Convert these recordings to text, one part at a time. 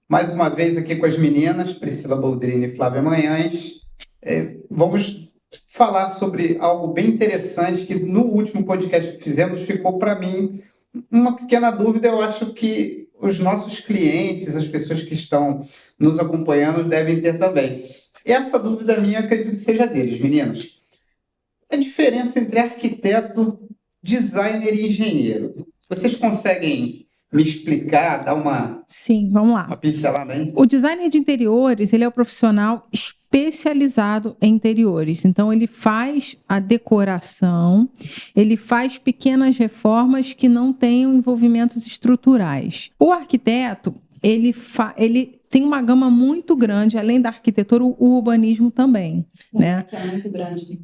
mais uma vez aqui com as meninas, Priscila Boldrini e Flávia Manhães. Vamos falar sobre algo bem interessante que no último podcast que fizemos ficou para mim uma pequena dúvida. Eu acho que os nossos clientes, as pessoas que estão nos acompanhando devem ter também. Essa dúvida minha, acredito que seja deles, meninas. A diferença entre arquiteto, designer e engenheiro. Vocês conseguem me explicar, dar uma Sim, vamos lá. pincelada aí? O designer de interiores, ele é o profissional especializado em interiores. Então, ele faz a decoração, ele faz pequenas reformas que não tenham envolvimentos estruturais. O arquiteto, ele tem uma gama muito grande, além da arquitetura, o urbanismo também, né? É muito grande.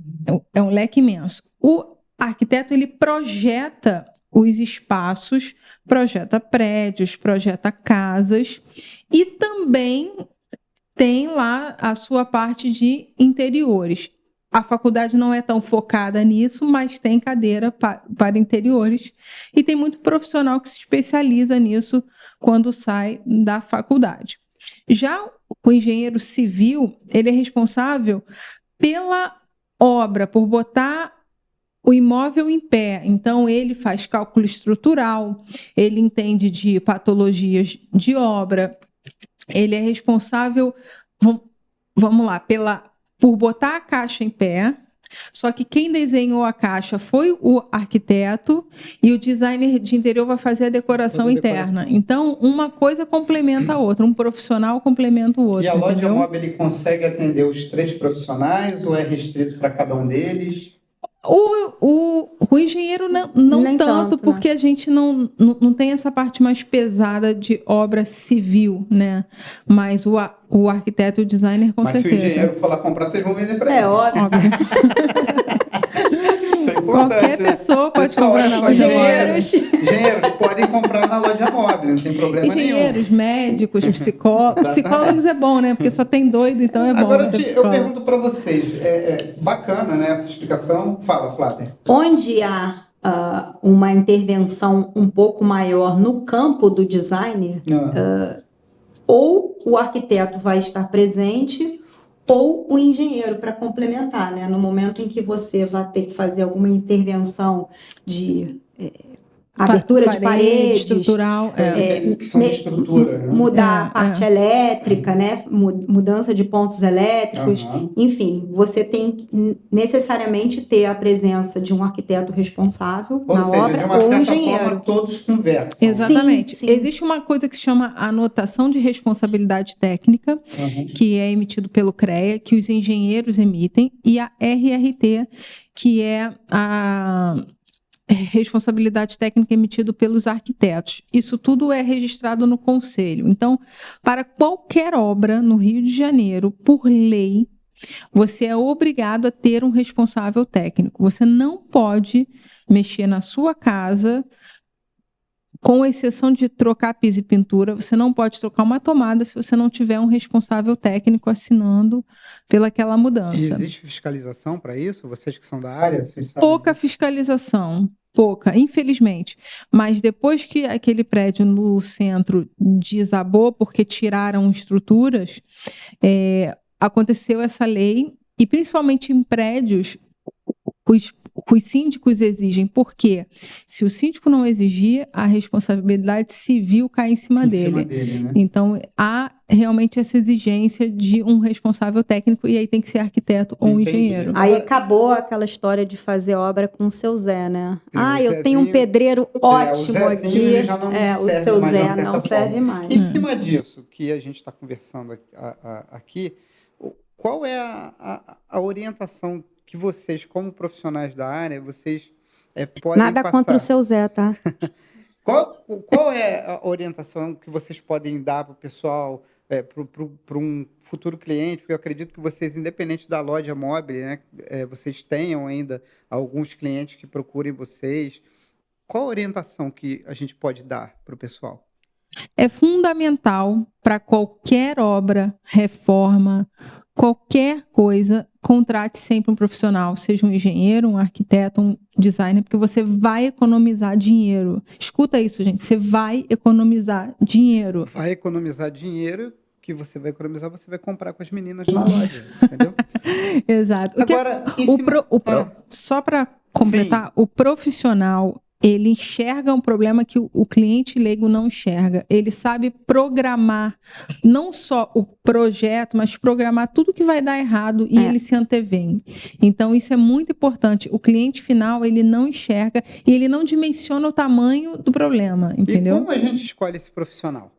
É um leque imenso. O arquiteto, ele projeta os espaços, projeta prédios, projeta casas e também tem lá a sua parte de interiores. A faculdade não é tão focada nisso, mas tem cadeira para interiores e tem muito profissional que se especializa nisso quando sai da faculdade. Já o engenheiro civil, ele é responsável pela obra, por botar o imóvel em pé. Então, ele faz cálculo estrutural, ele entende de patologias de obra, ele é responsável, vamos lá, por botar a caixa em pé. Só que quem desenhou a caixa foi o arquiteto e o designer de interior vai fazer a decoração interna. Então, uma coisa complementa a outra, um profissional complementa o outro. E a Loja entendeu? Móvel, ele consegue atender os 3 profissionais ou é restrito para cada um deles? O engenheiro não Nem tanto, tanto, porque a gente não tem essa parte mais pesada de obra civil, né? Mas o arquiteto e o designer, com Mas certeza. se o engenheiro for lá comprar, vocês vão vender para ele. É óbvio. Óbvio. Isso é importante, Qualquer né? pessoa pode Pessoal, comprar olha na só, Loja engenheiros. Móvel. Engenheiros podem comprar na Loja Móvel, não tem problema nenhum. Engenheiros, médicos, psicólogos. Exatamente. Psicólogos é bom, né? Porque só tem doido, então é bom. Agora ter eu psicólogo. pergunto para vocês, bacana, né, essa explicação. Fala, Flávia. Onde há uma intervenção um pouco maior no campo do design, ou o arquiteto vai estar presente, ou o engenheiro para complementar, né? No momento em que você vai ter que fazer alguma intervenção de abertura de paredes, estrutural. Que são de estrutura, né? mudar a parte elétrica, né? Mudança de pontos elétricos. Aham. Enfim, você tem que necessariamente ter a presença de um arquiteto responsável Ou na seja, obra de uma ou um certa engenheiro. forma, todos conversam. Exatamente. Sim, sim. Existe uma coisa que se chama anotação de responsabilidade técnica, Aham. que é emitido pelo CREA, que os engenheiros emitem, e a RRT, que é a responsabilidade técnica emitida pelos arquitetos. Isso tudo é registrado no conselho. Então, para qualquer obra no Rio de Janeiro, por lei, você é obrigado a ter um responsável técnico. Você não pode mexer na sua casa, com exceção de trocar piso e pintura, você não pode trocar uma tomada se você não tiver um responsável técnico assinando pelaquela E mudança. existe fiscalização para isso? Vocês que são da área, vocês sabem Pouca disso? fiscalização, pouca, infelizmente. Mas depois que aquele prédio no centro desabou, porque tiraram estruturas, aconteceu essa lei, e principalmente em prédios, os síndicos exigem, porque se o síndico não exigir, a responsabilidade civil cai em cima Em dele. cima dele, né? Então, há realmente essa exigência de um responsável técnico, e aí tem que ser arquiteto ou Entendi. engenheiro. Aí acabou aquela história de fazer obra com o seu Zé, né? Eu tenho um Zezinho- pedreiro ótimo o Zezinho, aqui. ele já não O serve seu mais, de uma Zé certa não serve forma. mais. Em cima disso que a gente está conversando aqui, qual é a orientação que vocês, como profissionais da área, vocês podem Nada passar? contra o seu Zé, tá? Qual é a orientação que vocês podem dar para o pessoal, para um futuro cliente? Porque eu acredito que vocês, independente da Loja Móvel, né, vocês tenham ainda alguns clientes que procurem vocês. Qual a orientação que a gente pode dar para o pessoal? É fundamental para qualquer obra, reforma, qualquer coisa, contrate sempre um profissional, seja um engenheiro, um arquiteto, um designer, porque você vai economizar dinheiro. Escuta isso, gente, você vai economizar dinheiro. Vai economizar dinheiro que você vai economizar, você vai comprar com as meninas na loja, entendeu? Exato. Agora, Só para completar, o profissional, ele enxerga um problema que o cliente leigo não enxerga. Ele sabe programar não só o projeto, mas programar tudo que vai dar errado e ele se antevém. Então, isso é muito importante. O cliente final, ele não enxerga e ele não dimensiona o tamanho do problema, entendeu? E como a gente escolhe esse profissional?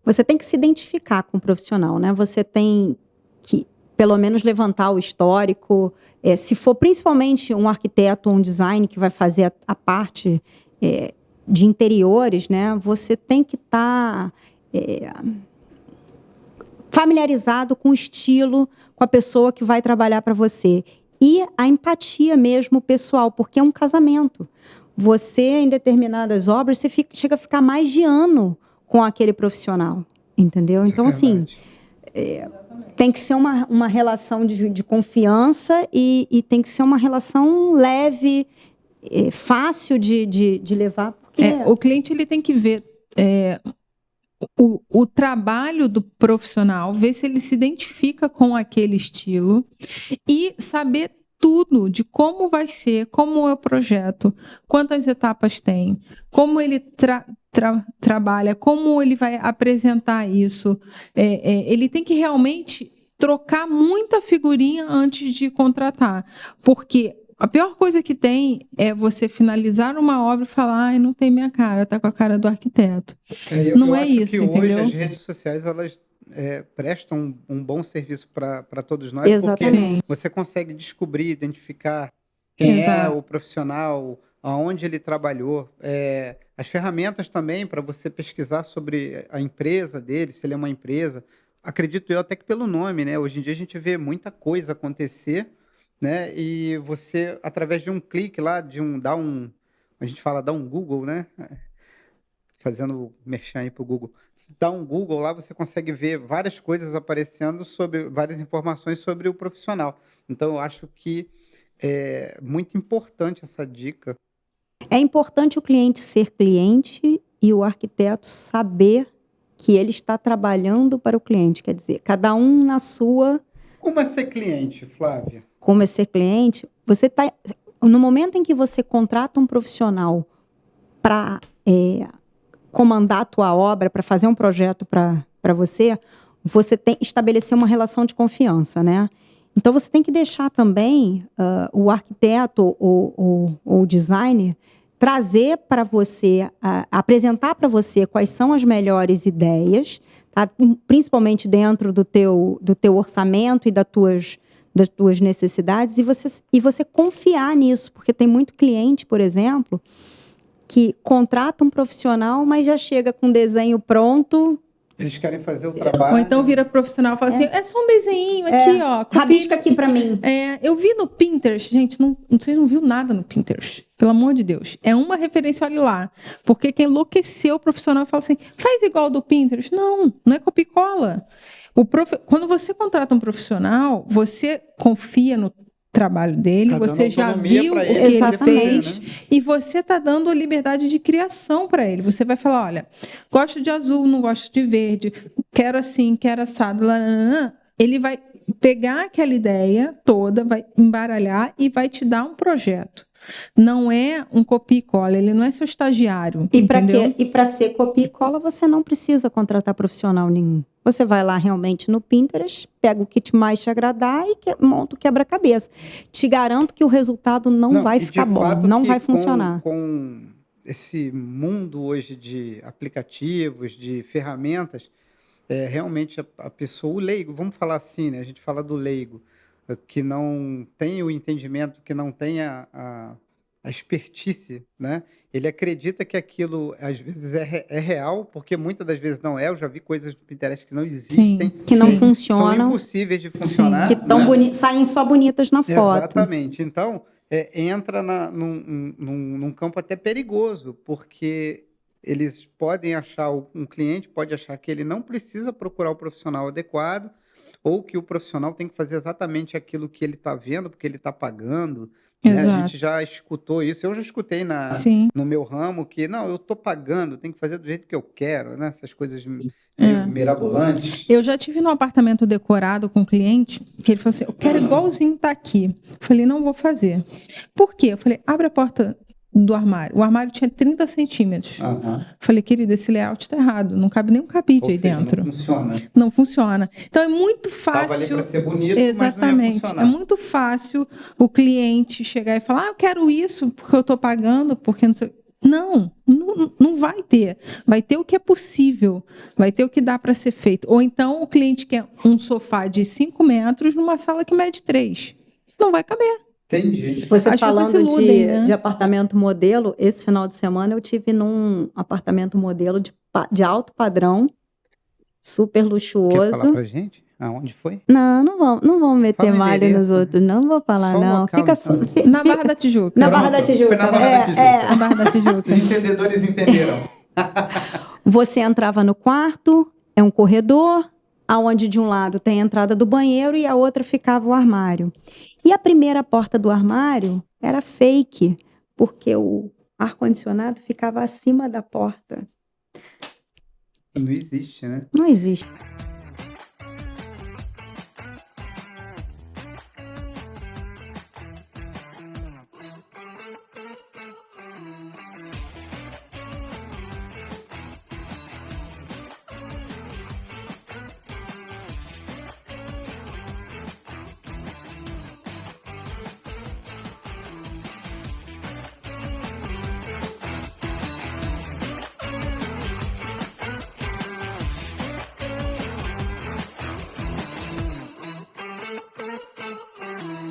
Você tem que se identificar com o profissional, né? Você tem que, pelo menos, levantar o histórico. Se for principalmente um arquiteto ou um design que vai fazer a parte de interiores, né? Você tem que estar familiarizado com o estilo, com a pessoa que vai trabalhar para você. E a empatia mesmo pessoal, porque é um casamento. Você, em determinadas obras, você chega a ficar mais de ano com aquele profissional, entendeu? Isso então, assim, tem que ser uma relação de confiança e tem que ser uma relação leve, fácil de levar. Porque o cliente ele tem que ver o trabalho do profissional, ver se ele se identifica com aquele estilo e saber tudo de como vai ser, como é o projeto, quantas etapas tem, como ele trabalha, como ele vai apresentar isso. Ele tem que realmente trocar muita figurinha antes de contratar, porque a pior coisa que tem é você finalizar uma obra e falar, ai, não tem minha cara, tá com a cara do arquiteto. Eu é acho isso, que entendeu? hoje as redes sociais, elas prestam um bom serviço para todos nós, Exatamente. porque você consegue descobrir, identificar quem é o profissional, aonde ele trabalhou. As ferramentas também para você pesquisar sobre a empresa dele, se ele é uma empresa. Acredito eu até que pelo nome, né? Hoje em dia a gente vê muita coisa acontecer, né? E você, através de um clique lá, a gente fala dar um Google, né? Fazendo merchan aí para o Google. Dá um Google lá, você consegue ver várias coisas aparecendo sobre várias informações sobre o profissional. Então, eu acho que é muito importante essa dica. É importante o cliente ser cliente e o arquiteto saber que ele está trabalhando para o cliente. Quer dizer, cada um na sua. Como é ser cliente, Flávia? Como é ser cliente? Você está. No momento em que você contrata um profissional para comandar a tua obra, para fazer um projeto para você, você tem que estabelecer uma relação de confiança, né? Então, você tem que deixar também o arquiteto ou o designer trazer para você, apresentar para você quais são as melhores ideias, tá? Principalmente dentro do teu orçamento e das tuas necessidades, e você confiar nisso, porque tem muito cliente, por exemplo, que contrata um profissional, mas já chega com o desenho pronto. Eles querem fazer o trabalho. Ou então vira profissional e fala assim, é só um desenho aqui, ó. Rabisca aqui para mim. Eu vi no Pinterest, gente, vocês não viram nada no Pinterest, pelo amor de Deus. É uma referência, olha lá. Porque quem enlouqueceu o profissional fala assim, faz igual do Pinterest. Não é copia e cola. Quando você contrata um profissional, você confia no trabalho dele, você já viu o que ele fez, né? E você está dando a liberdade de criação para ele. Você vai falar, olha, gosto de azul, não gosto de verde, quero assim, quero assado. Ele vai pegar aquela ideia toda, vai embaralhar e vai te dar um projeto. Não é um copia e cola, ele não é seu estagiário. E para ser copia e cola, você não precisa contratar profissional nenhum. Você vai lá realmente no Pinterest, pega o que mais te agradar e monta o quebra-cabeça. Te garanto que o resultado não vai ficar bom, não vai funcionar. Com esse mundo hoje de aplicativos, de ferramentas, realmente a pessoa, o leigo, vamos falar assim, né? A gente fala do leigo, que não tem o entendimento, que não tem a expertise, né? Ele acredita que aquilo, às vezes, é real, porque muitas das vezes não é. Eu já vi coisas do Pinterest que não existem. Que não funcionam. São impossíveis de funcionar. Que saem só bonitas na foto. Exatamente. Então, entra num campo até perigoso, porque eles podem achar, um cliente pode achar que ele não precisa procurar o profissional adequado, ou que o profissional tem que fazer exatamente aquilo que ele está vendo, porque ele está pagando, né? A Exato. gente já escutou isso, eu já escutei Sim. no meu ramo que, não, eu estou pagando, tem que fazer do jeito que eu quero, né? Essas coisas meio mirabolantes. Eu já tive num apartamento decorado com um cliente que ele falou assim, eu quero igualzinho tá aqui. Eu falei, não vou fazer. Por quê? Eu falei, abre a porta do armário. O armário tinha 30 centímetros. Aham. Falei, querido, esse layout tá errado. Não cabe nem um cabide Ou aí seja, dentro. não funciona. Não funciona. Então é muito Tava ali fácil. para ser bonito, Exatamente. mas não ia funcionar. É muito fácil o cliente chegar e falar, ah, eu quero isso porque eu estou pagando, porque não sei. Não vai ter. Vai ter o que é possível, vai ter o que dá para ser feito. Ou então o cliente quer um sofá de 5 metros numa sala que mede 3. Não vai caber. Entendi. Você As pessoas se falando iludem, né? de apartamento modelo, esse final de semana eu tive num apartamento modelo de alto padrão, super Quer luxuoso. falar pra gente? Aonde foi? Não vamos meter Fala o malha endereço, nos outros, não vou falar, Só o não. local, Fica só. então. Na Barra da Tijuca. Na Barra da Pronto, Tijuca. foi na Barra da Tijuca. Na Barra da Tijuca. Os entendedores entenderam. Você entrava no quarto, é um corredor, aonde de um lado tem a entrada do banheiro e a outra ficava o armário. E a primeira porta do armário era fake, porque o ar-condicionado ficava acima da porta. Não existe, né? Não existe.